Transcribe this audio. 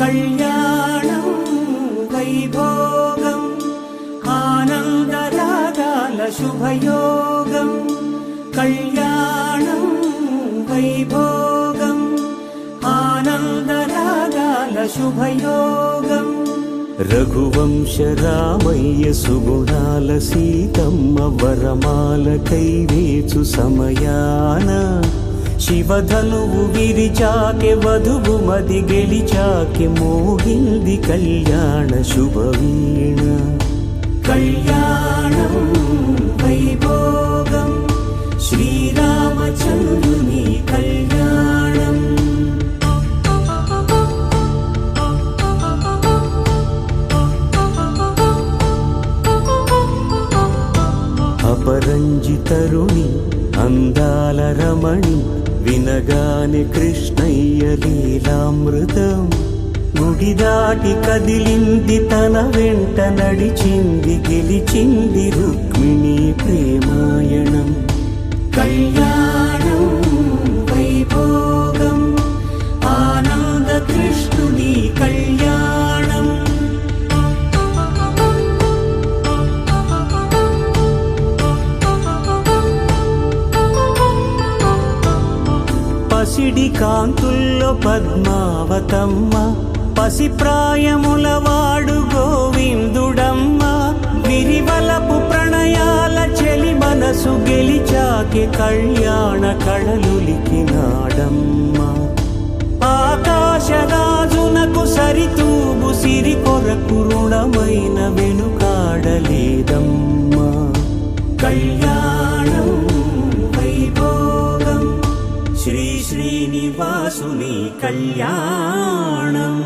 కళ్యాణం వైభోగం ఆనందరాగాల శుభయోగం కళ్యాణం వైభోగం ఆనందరాగాల శుభయోగం రఘువంశ రామయ్య సుగుణాల సీతమ్మ వరమాల కైవేచు సమయాన శివధనువు విరిచాకె వధువు మది గెలిచాకె మోగింది కళ్యాణ శుభవీణ కళ్యాణం వైభోగం శ్రీరామచంద్రుని కళ్యాణం అపరంజి తరుణి అందాల రమణి వినగానే కృష్ణయ్య లీలామృతం గుడి దాటి కదిలింది తన వెంట నడిచింది గెలిచింది రుక్మిణి ప్రేమాయణం కళ్యాణం వైభోగం ఆనంద కృష్ణుని కళ్యాణం పసిడి కాంతుల్లో పద్మావతమ్మ పసిప్రాయముల వాడు గోవిందుడమ్మ విరివలపు ప్రణయాల చెలి మనసు గెలిచాకే కళ్యాణ కళలులికినాడమ్మ ఆకాశరాజునకు సరితూగు సిరి కొరకు రుణమైన వెనుకాడలేదమ్మా కళ్యాణం వైభోగం శ్రీ శ్రీనివాసుని కళ్యాణం